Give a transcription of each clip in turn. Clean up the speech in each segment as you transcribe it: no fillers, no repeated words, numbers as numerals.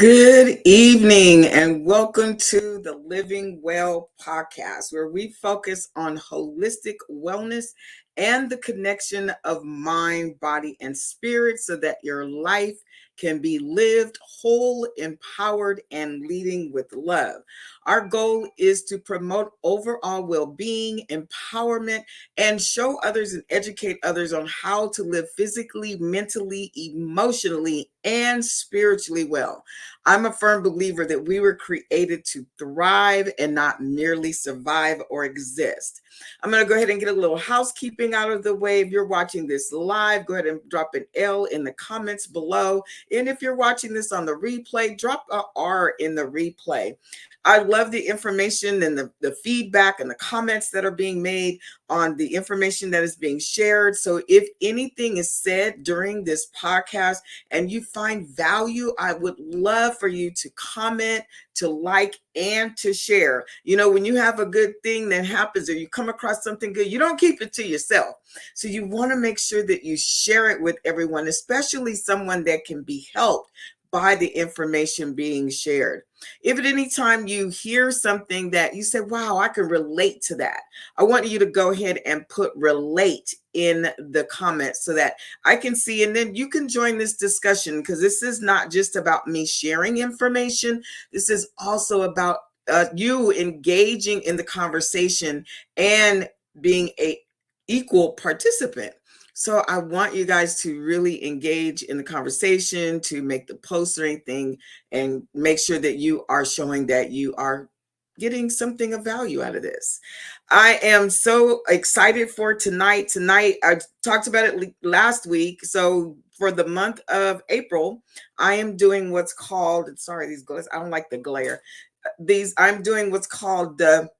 Good evening and welcome to the Living Well podcast, where we focus on holistic wellness and the connection of mind, body, and spirit so that your life can be lived whole, empowered, and leading with love. Our goal is to promote overall well-being, empowerment, and show others and educate others on how to live physically, mentally, emotionally, and spiritually well. I'm a firm believer that we were created to thrive and not merely survive or exist. I'm going to go ahead and get a little housekeeping out of the way. If you're watching this live, go ahead and drop an L in the comments below. And if you're watching this on the replay, drop a R in the replay. I love the information and the feedback and the comments that are being made on the information that is being shared. So if anything is said during this podcast and you find value, I would love for you to comment, to like, and to share. You know, when you have a good thing that happens or you come across something good, you don't keep it to yourself. So you want to make sure that you share it with everyone, especially someone that can be helped by the information being shared. If at any time you hear something that you say, wow, I can relate to that, I want you to go ahead and put relate in the comments so that I can see, and then you can join this discussion, because this is not just about me sharing information. This is also about you engaging in the conversation and being a equal participant. So I want you guys to really engage in the conversation, to make the post or anything, and make sure that you are showing that you are getting something of value out of this. I am so excited for tonight. Tonight, I talked about it last week. So for the month of April, I am doing what's called, sorry, these glares, I don't like the glare. I'm doing what's called the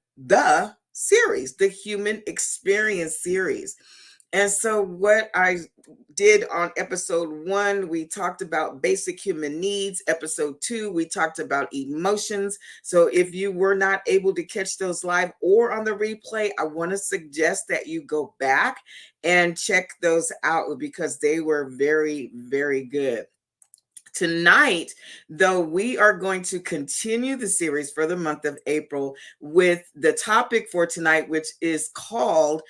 series, the Human Experience series. And so what I did on episode 1, we talked about basic human needs. Episode 2, we talked about emotions. So if you were not able to catch those live or on the replay, I want to suggest that you go back and check those out, because they were very, very good. Tonight, though, we are going to continue the series for the month of April with the topic for tonight, which is called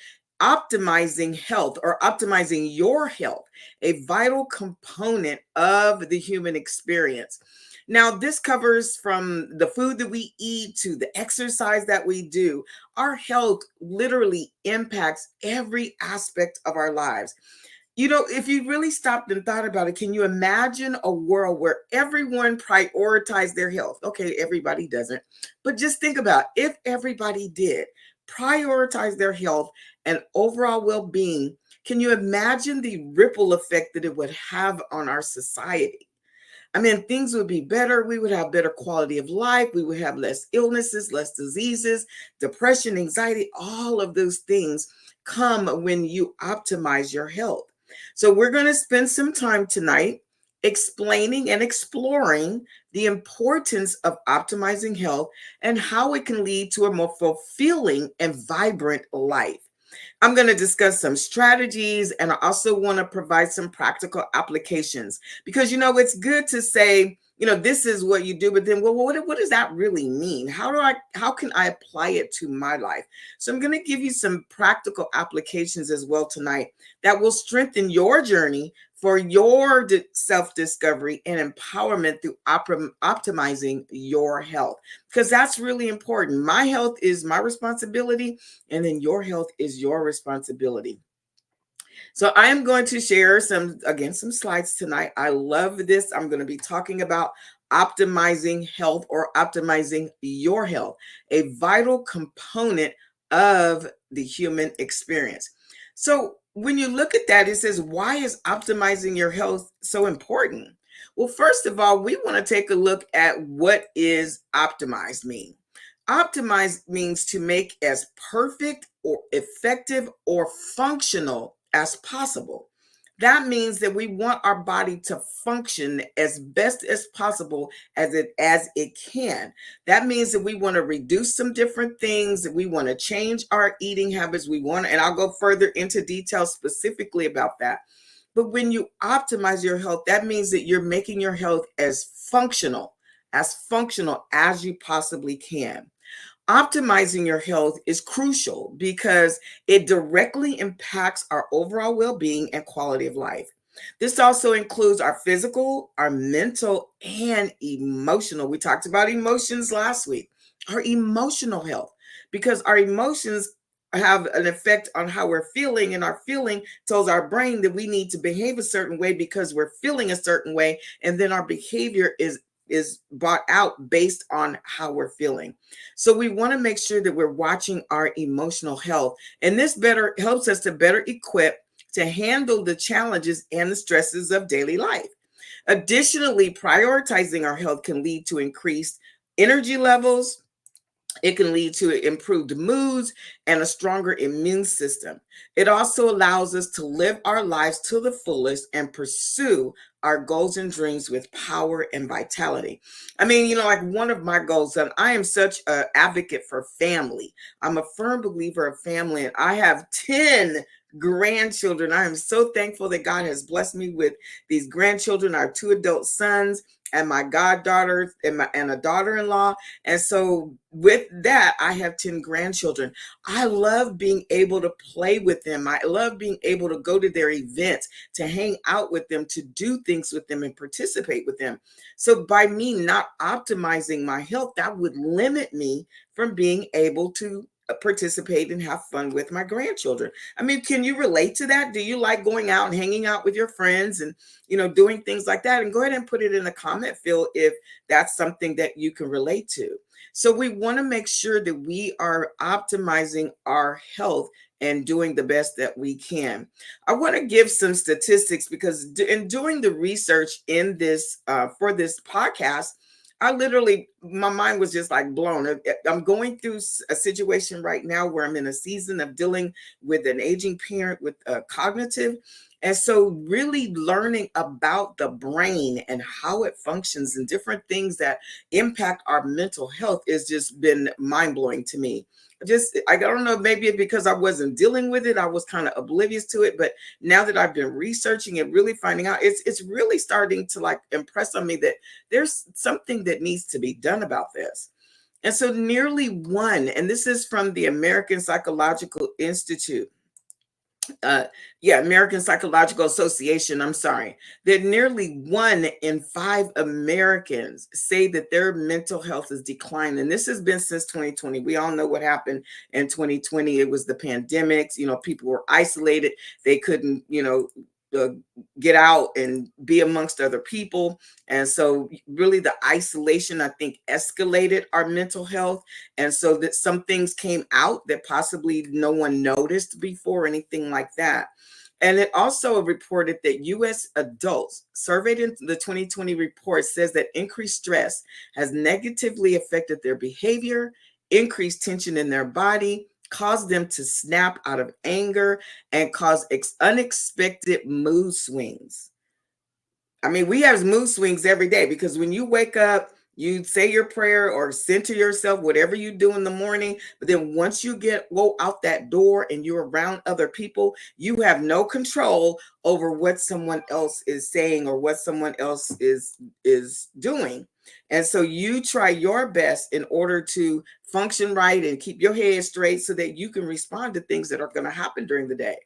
optimizing health, or optimizing your health, a vital component of the human experience. Now, this covers from the food that we eat to the exercise that we do. Our health literally impacts every aspect of our lives. You know, if you really stopped and thought about it, can you imagine a world where everyone prioritized their health? Okay, everybody doesn't, but just think about if everybody did prioritize their health and overall well-being. Can you imagine the ripple effect that it would have on our society? I mean, things would be better. We would have better quality of life. We would have less illnesses, less diseases, depression, anxiety. All of those things come when you optimize your health. So we're going to spend some time tonight explaining and exploring the importance of optimizing health and how it can lead to a more fulfilling and vibrant life. I'm going to discuss some strategies, and I also want to provide some practical applications, because, you know, it's good to say, you know, this is what you do, but then, well, what does that really mean? How can I apply it to my life? So I'm going to give you some practical applications as well tonight that will strengthen your journey for your self-discovery and empowerment through optimizing your health, because that's really important. My health is my responsibility, and then your health is your responsibility. So I am going to share some slides tonight. I love this. I'm going to be talking about optimizing health, or optimizing your health, a vital component of the human experience. So when you look at that, it says, why is optimizing your health so important? Well, first of all, we want to take a look at what is optimized mean. Optimize means to make as perfect or effective or functional as possible. That means that we want our body to function as best as possible as it can. That means that we want to reduce some different things, that we want to change our eating habits. And I'll go further into detail specifically about that. But when you optimize your health, that means that you're making your health as functional, as functional as you possibly can. Optimizing your health is crucial because it directly impacts our overall well being and quality of life. This also includes our physical, our mental, and emotional. We talked about emotions last week, our emotional health, because our emotions have an effect on how we're feeling, and our feeling tells our brain that we need to behave a certain way because we're feeling a certain way, and then our behavior is brought out based on how we're feeling. So we want to make sure that we're watching our emotional health, and this better helps us to better equip to handle the challenges and the stresses of daily life. Additionally, prioritizing our health can lead to increased energy levels. It can lead to improved moods and a stronger immune system. It also allows us to live our lives to the fullest and pursue our goals and dreams with power and vitality. I mean, like one of my goals, and I am such an advocate for family. I'm a firm believer of family, and I have 10 grandchildren. I am so thankful that God has blessed me with these grandchildren, our two adult sons, and my goddaughter and a daughter-in-law. And so with that, I have 10 grandchildren. I love being able to play with them. I love being able to go to their events, to hang out with them, to do things with them and participate with them. So by me not optimizing my health, that would limit me from being able to participate and have fun with my grandchildren. I mean, can you relate to that? Do you like going out and hanging out with your friends and, doing things like that? And go ahead and put it in the comment field if that's something that you can relate to. So we want to make sure that we are optimizing our health and doing the best that we can. I want to give some statistics because in doing the research in this for this podcast, my mind was just like blown. I'm going through a situation right now where I'm in a season of dealing with an aging parent with cognitive. And so really learning about the brain and how it functions and different things that impact our mental health has just been mind blowing to me. I don't know, maybe it's because I wasn't dealing with it. I was kind of oblivious to it. But now that I've been researching and really finding out, it's really starting to like impress on me that there's something that needs to be done about this. And so nearly one, and this is from the American Psychological Institute, American Psychological Association, I'm sorry, that nearly 1 in 5 Americans say that their mental health is declining. And this has been since 2020. We all know what happened in 2020. It was the pandemics, people were isolated. They couldn't, uh, get out and be amongst other people. And so really the isolation, I think, escalated our mental health. And so that some things came out that possibly no one noticed before, anything like that. And it also reported that U.S. adults surveyed in the 2020 report says that increased stress has negatively affected their behavior, increased tension in their body, caused them to snap out of anger, and cause unexpected mood swings. I mean, we have mood swings every day because when you wake up, you say your prayer or center yourself, whatever you do in the morning. But then once you go out that door and you're around other people, you have no control over what someone else is saying or what someone else is doing. And so you try your best in order to function right and keep your head straight so that you can respond to things that are going to happen during the day.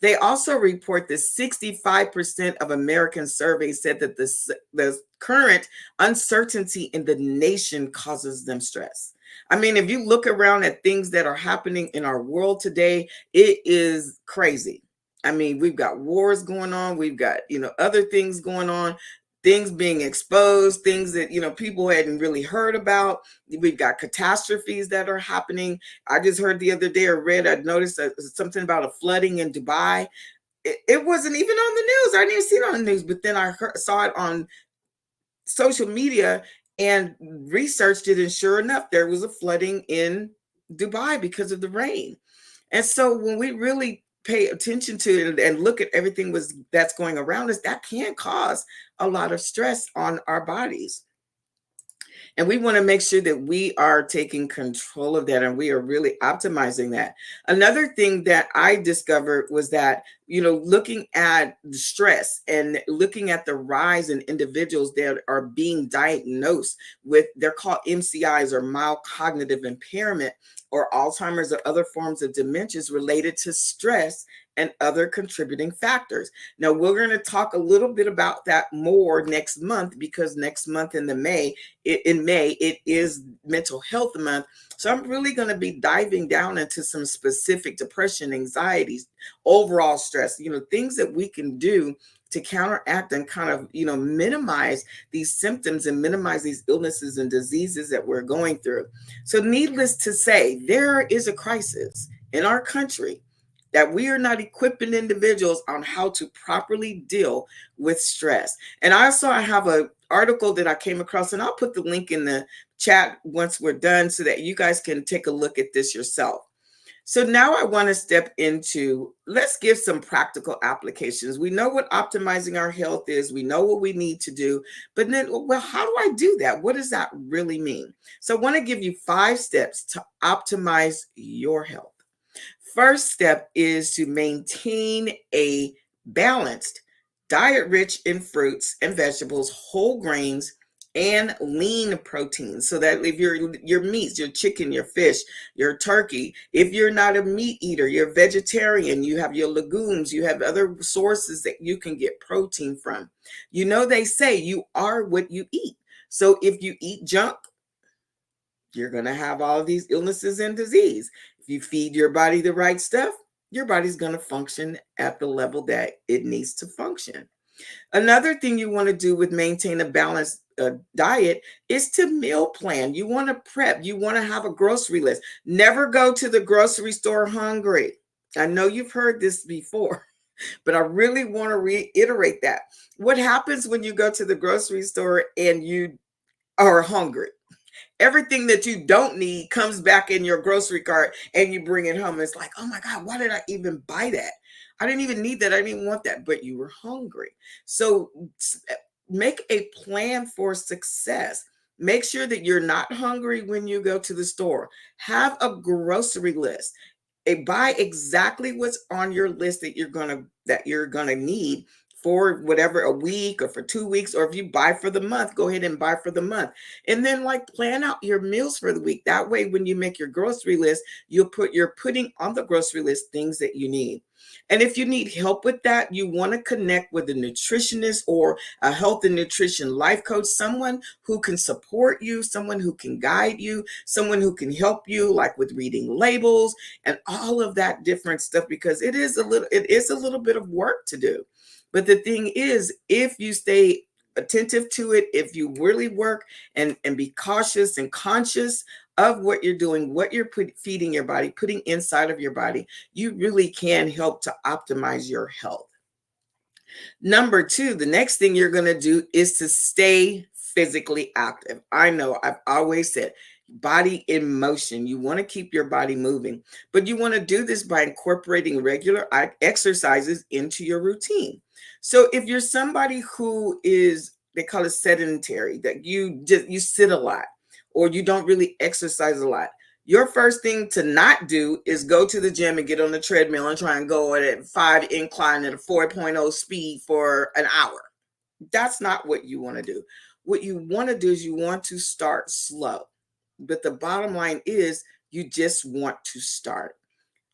They also report that 65% of Americans surveyed said that the current uncertainty in the nation causes them stress. I mean, if you look around at things that are happening in our world today, it is crazy. I mean, we've got wars going on, we've got, other things going on, things being exposed, things that, people hadn't really heard about. We've got catastrophes that are happening. I just heard the other day I noticed something about a flooding in Dubai. It wasn't even on the news. I didn't even see it on the news, but then saw it on social media and researched it. And sure enough, there was a flooding in Dubai because of the rain. And so when we really pay attention to it and look at everything that's going around us, that can cause a lot of stress on our bodies. And we want to make sure that we are taking control of that and we are really optimizing that. Another thing that I discovered was that looking at the stress and looking at the rise in individuals that are being diagnosed with, they're called MCIs, or mild cognitive impairment, or Alzheimer's, or other forms of dementias related to stress and other contributing factors. Now, we're going to talk a little bit about that more next month, because next month in May, it is Mental Health Month. So I'm really going to be diving down into some specific depression, anxieties, overall stress, things that we can do to counteract and kind of, minimize these symptoms and minimize these illnesses and diseases that we're going through. So needless to say, there is a crisis in our country that we are not equipping individuals on how to properly deal with stress. And also, I have an article that I came across, and I'll put the link in the chat once we're done so that you guys can take a look at this yourself. So now I want to step into, let's give some practical applications. We know what optimizing our health is. We know what we need to do, but then, well, how do I do that? What does that really mean? So I want to give you 5 steps to optimize your health. First step is to maintain a balanced diet rich in fruits and vegetables, whole grains, and lean proteins. So that if your meats, your chicken, your fish, your turkey, if you're not a meat eater, you're vegetarian, you have your legumes, you have other sources that you can get protein from. They say you are what you eat. So if you eat junk, you're going to have all these illnesses and disease. If you feed your body the right stuff, your body's going to function at the level that it needs to function. Another thing you want to do with maintain a balanced diet is to meal plan. You want to prep. You want to have a grocery list. Never go to the grocery store hungry. I know you've heard this before, but I really want to reiterate that. What happens when you go to the grocery store and you are hungry? Everything that you don't need comes back in your grocery cart and you bring it home. It's like, oh my God, why did I even buy that? I didn't even need that. I didn't even want that, but you were hungry. So make a plan for success. Make sure that you're not hungry when you go to the store. Have a grocery list. Buy exactly what's on your list that you're gonna need for whatever, a week or for 2 weeks, or if you buy for the month, go ahead and buy for the month. And then plan out your meals for the week. That way, when you make your grocery list, you're putting on the grocery list things that you need. And if you need help with that, you want to connect with a nutritionist or a health and nutrition life coach, someone who can support you, someone who can guide you, someone who can help you, like with reading labels and all of that different stuff, because it is a little bit of work to do. But the thing is, if you stay attentive to it, if you really work and be cautious and conscious of what you're doing, what you're feeding your body, putting inside of your body, you really can help to optimize your health. Number 2, the next thing you're going to do is to stay physically active. I know I've always said body in motion. You want to keep your body moving, but you want to do this by incorporating regular exercises into your routine. So if you're somebody who is, they call it sedentary, that you sit a lot or you don't really exercise a lot, your first thing to not do is go to the gym and get on the treadmill and try and go at a 5 incline at a 4.0 speed for an hour. That's not what you want to do. What you want to do is you want to start slow. But the bottom line is you just want to start.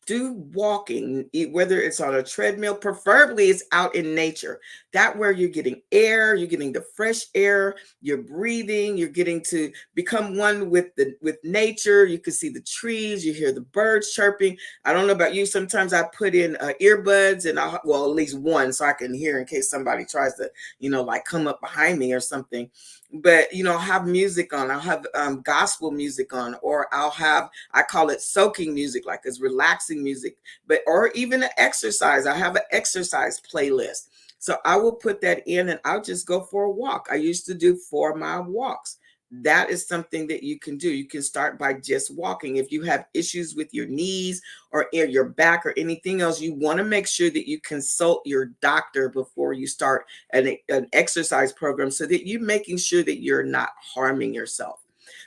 Do walking, whether it's on a treadmill, preferably it's out in nature. That where you're getting air, you're getting the fresh air, you're breathing, you're getting to become one with nature. You can see the trees, you hear the birds chirping. I don't know about you. Sometimes I put in earbuds and at least one so I can hear in case somebody tries to, come up behind me or something. But, I'll have music on. I'll have gospel music on, or I call it soaking music, like it's relaxing music, or even an exercise. I have an exercise playlist. So I will put that in and I'll just go for a walk. I used to do 4-mile walks. That is something that you can do. You can start by just walking. If you have issues with your knees or your back or anything else, you want to make sure that you consult your doctor before you start an exercise program, so that you're making sure that you're not harming yourself.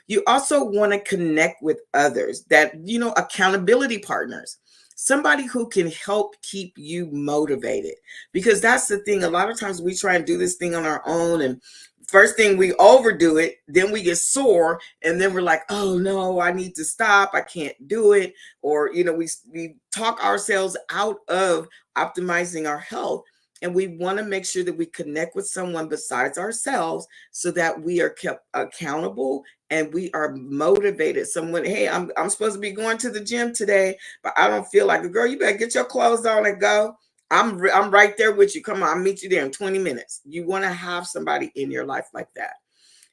You also want to connect with others, that, accountability partners. somebody who can help keep you motivated. Because that's the thing. A lot of times we try and do this thing on our own, and first thing we overdo it, then we get sore, and then we're like, oh no, I need to stop, I can't do it. Or we talk ourselves out of optimizing our health. And we want to make sure that we connect with someone besides ourselves so that we are kept accountable and we are motivated. Someone, hey, I'm supposed to be going to the gym today, but I don't feel like it. Girl, you better get your clothes on and go. I'm right there with you. Come on, I'll meet you there in 20 minutes. You want to have somebody in your life like that.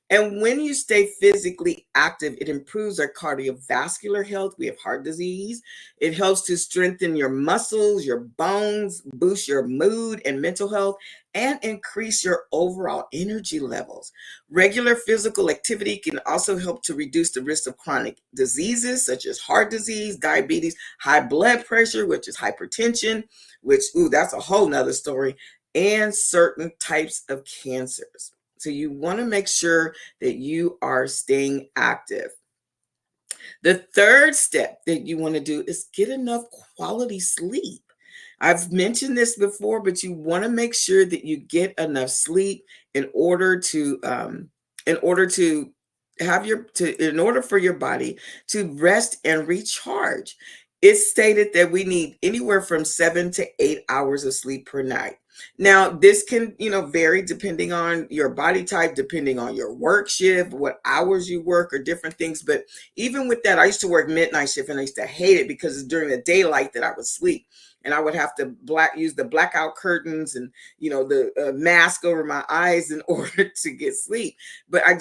And when you stay physically active, it improves our cardiovascular health. We have heart disease. It helps to strengthen your muscles, your bones, boost your mood and mental health, and increase your overall energy levels. Regular physical activity can also help to reduce the risk of chronic diseases such as heart disease, diabetes, high blood pressure, which is hypertension, which, that's a whole nother story, and certain types of cancers. So you want to make sure that you are staying active. The third step that you want to do is get enough quality sleep. I've mentioned this before, but you want to make sure that you get enough sleep in order to in order to in order for your body to rest and recharge. It's stated that we need anywhere from 7 to 8 hours of sleep per night. Now, this can, vary depending on your body type, depending on your work shift, what hours you work, or different things. But even with that, I used to work midnight shift, and I used to hate it because it's during the daylight that I would sleep, and I would have to use the blackout curtains and the mask over my eyes in order to get sleep. But I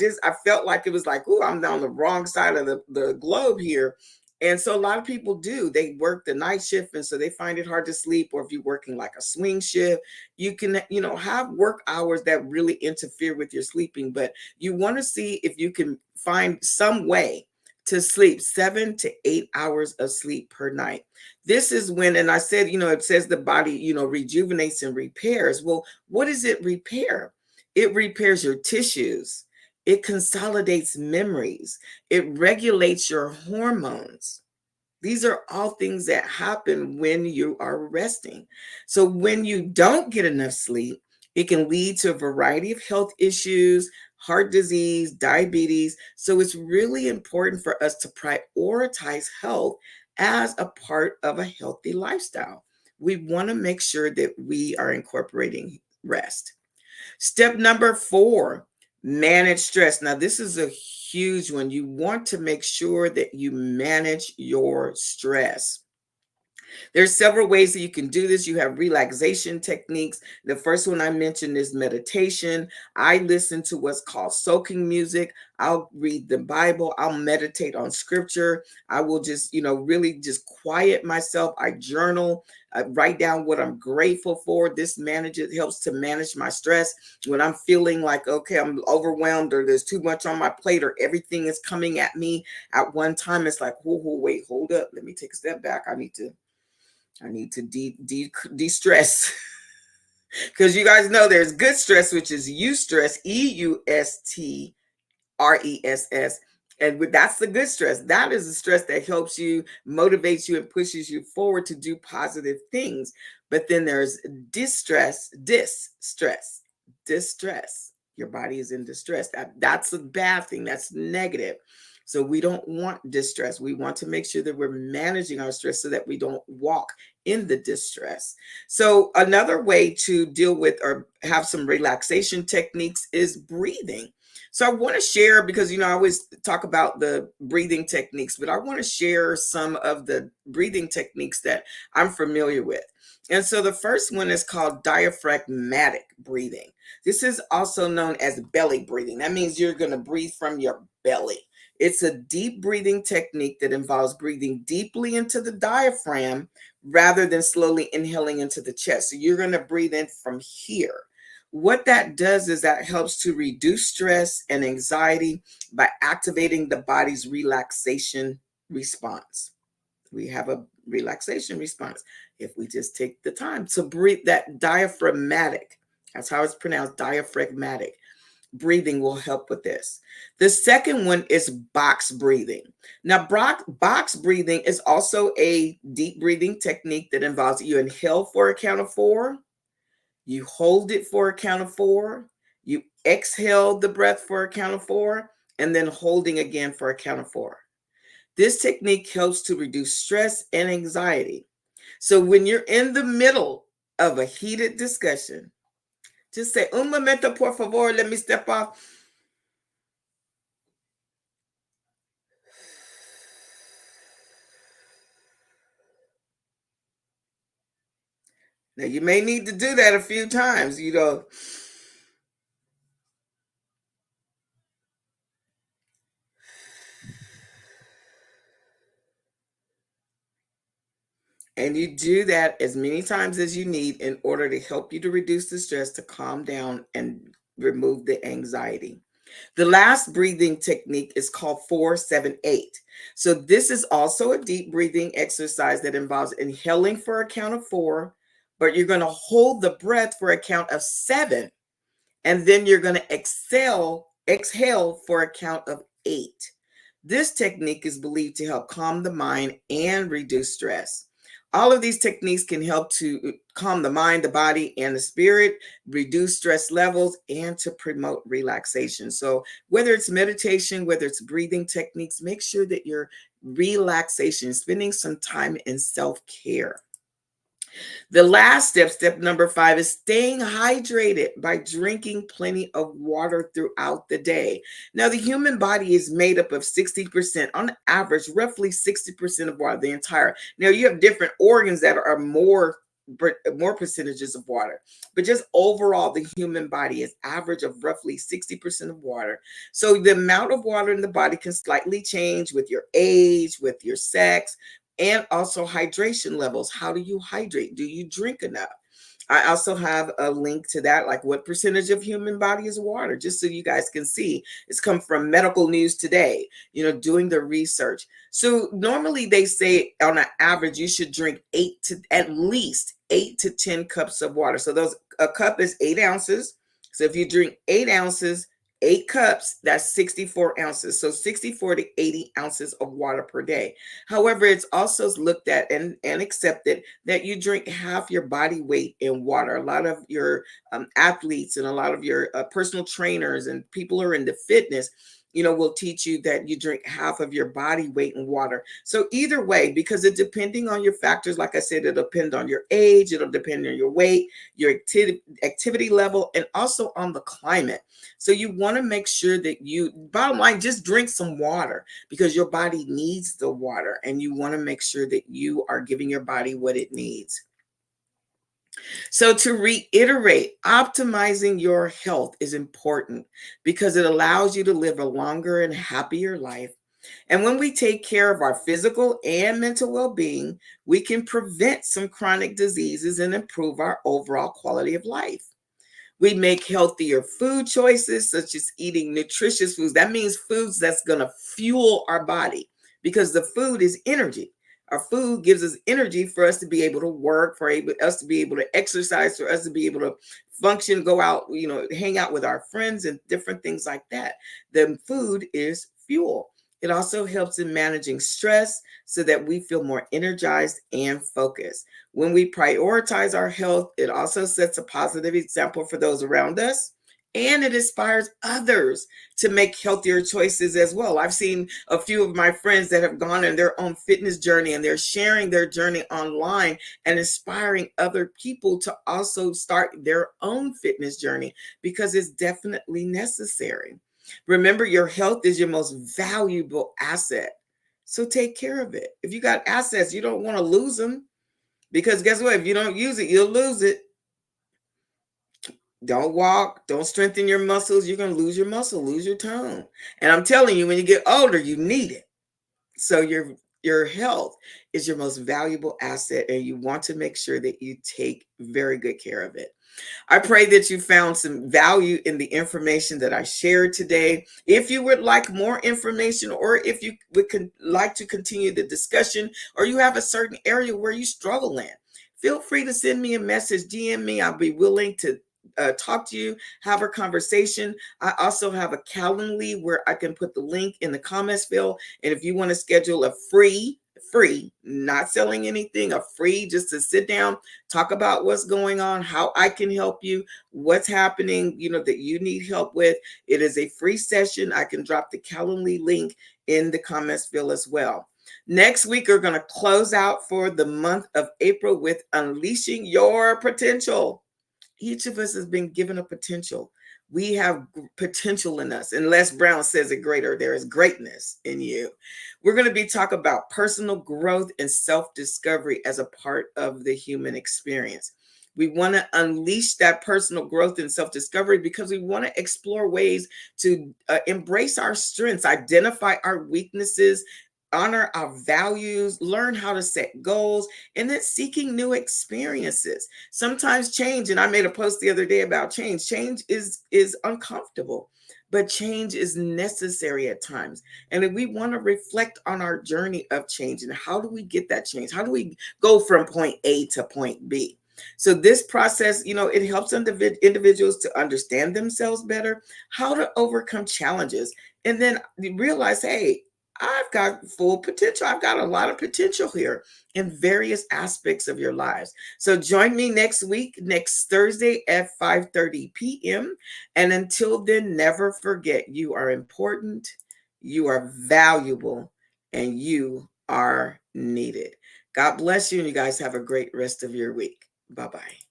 felt like it was like, oh, I'm on the wrong side of the globe here. And so a lot of people do, they work the night shift, and so they find it hard to sleep. Or if you're working like a swing shift, you can have work hours that really interfere with your sleeping. But you want to see if you can find some way to sleep 7 to 8 hours of sleep per night. This is when, and I said, it says the body rejuvenates and repairs. Well, what does it repair? It repairs your tissues, it consolidates memories, it regulates your hormones. These are all things that happen when you are resting. So when you don't get enough sleep, it can lead to a variety of health issues, heart disease, diabetes. So it's really important for us to prioritize health as a part of a healthy lifestyle. We want to make sure that we are incorporating rest. Step number 4, manage stress. Now, this is a huge one. You want to make sure that you manage your stress. There's several ways that you can do this. You have relaxation techniques. The first one I mentioned is meditation. I listen to what's called soaking music. I'll read the Bible. I'll meditate on scripture. I will just, really just quiet myself. I journal. I write down what I'm grateful for. This helps to manage my stress. When I'm feeling like, okay, I'm overwhelmed, or there's too much on my plate, or everything is coming at me at one time, it's like, whoa, wait, hold up. Let me take a step back. I need to de-stress. Because you guys know there's good stress, which is eustress, EUSTRESS. And that's the good stress. That is the stress that helps you, motivates you, and pushes you forward to do positive things. But then there's distress. Your body is in distress. That's a bad thing. That's negative. So we don't want distress. We want to make sure that we're managing our stress so that we don't walk in the distress. So another way to deal with or have some relaxation techniques is breathing. So I want to share, because I always talk about the breathing techniques, but I want to share some of the breathing techniques that I'm familiar with. And so the first one is called diaphragmatic breathing. This is also known as belly breathing. That means you're going to breathe from your belly. It's a deep breathing technique that involves breathing deeply into the diaphragm rather than slowly inhaling into the chest. So you're going to breathe in from here. What that does is that helps to reduce stress and anxiety by activating the body's relaxation response. We have a relaxation response if we just take the time to breathe. That diaphragmatic, that's how it's pronounced, diaphragmatic. breathing will help with this. The second one is box breathing. Now, box breathing is also a deep breathing technique that involves you inhale for a count of 4, you hold it for a count of 4, you exhale the breath for a count of 4, and then holding again for a count of 4. This technique helps to reduce stress and anxiety. So when you're in the middle of a heated discussion, just say, un momento, por favor, let me step off. Now, you may need to do that a few times, and you do that as many times as you need in order to help you to reduce the stress, to calm down and remove the anxiety. The last breathing technique is called 4-7-8. So this is also a deep breathing exercise that involves inhaling for a count of 4, but you're going to hold the breath for a count of 7, and then you're going to exhale for a count of 8. This technique is believed to help calm the mind and reduce stress. All of these techniques can help to calm the mind, the body, and the spirit, reduce stress levels, and to promote relaxation. So whether it's meditation, whether it's breathing techniques, make sure that your relaxation, spending some time in self-care. The last step, step number 5, is staying hydrated by drinking plenty of water throughout the day. Now, the human body is made up of 60%, on average, roughly 60% of water, the entire. Now, you have different organs that are more percentages of water, but just overall, the human body is average of roughly 60% of water. So the amount of water in the body can slightly change with your age, with your sex, and also hydration levels. How do you hydrate? Do you drink enough? I also have a link to that, like what percentage of human body is water, just so you guys can see. It's come from Medical News Today, doing the research. So normally they say on an average, you should drink at least 8 to 10 cups of water. So a cup is 8 ounces. So if you drink 8 ounces, 8 cups, that's 64 ounces. So 64 to 80 ounces of water per day. However, it's also looked at and accepted that you drink half your body weight in water. A lot of your athletes and a lot of your personal trainers and people who are into fitness, will teach you that you drink half of your body weight in water. So either way, because it depending on your factors, like I said, it'll depend on your age, it'll depend on your weight, your activity level, and also on the climate. So you want to make sure that bottom line, just drink some water, because your body needs the water, and you want to make sure that you are giving your body what it needs. So to reiterate, optimizing your health is important because it allows you to live a longer and happier life. And when we take care of our physical and mental well-being, we can prevent some chronic diseases and improve our overall quality of life. We make healthier food choices, such as eating nutritious foods. That means foods that's going to fuel our body, because the food is energy. Our food gives us energy for us to be able to work, for us to be able to exercise, for us to be able to function, go out, hang out with our friends and different things like that. The food is fuel. It also helps in managing stress so that we feel more energized and focused. When we prioritize our health, it also sets a positive example for those around us, and it inspires others to make healthier choices as well. I've seen a few of my friends that have gone on their own fitness journey, and they're sharing their journey online and inspiring other people to also start their own fitness journey, because it's definitely necessary. Remember, your health is your most valuable asset. So take care of it. If you got assets, you don't want to lose them, because guess what? If you don't use it, you'll lose it. Don't walk, don't strengthen your muscles. You're going to lose your muscle, lose your tone. And I'm telling you, when you get older, you need it. So your health is your most valuable asset, and you want to make sure that you take very good care of it. I pray that you found some value in the information that I shared today. If you would like more information, or if you would like to continue the discussion, or you have a certain area where you struggle in, feel free to send me a message, DM me. I'll be willing to talk to you, have a conversation. I also have a Calendly where I can put the link in the comments field. And if you want to schedule a free, not selling anything, a free just to sit down, talk about what's going on, how I can help you, what's happening, that you need help with. It is a free session. I can drop the Calendly link in the comments field as well. Next week, we're going to close out for the month of April with Unleashing Your Potential. Each of us has been given a potential. We have potential in us. And Les Brown says it greater. There is greatness in you. We're going to be talking about personal growth and self-discovery as a part of the human experience. We want to unleash that personal growth and self-discovery because we want to explore ways to embrace our strengths, identify our weaknesses, honor our values, learn how to set goals, and then seeking new experiences. Sometimes change, and I made a post the other day about change. Change is uncomfortable, but change is necessary at times. And if we want to reflect on our journey of change and how do we get that change? How do we go from point A to point B? So this process, it helps individuals to understand themselves better, how to overcome challenges, and then realize, hey, I've got full potential. I've got a lot of potential here in various aspects of your lives. So join me next week, next Thursday at 5:30 p.m. And until then, never forget you are important, you are valuable, and you are needed. God bless you, and you guys have a great rest of your week. Bye-bye.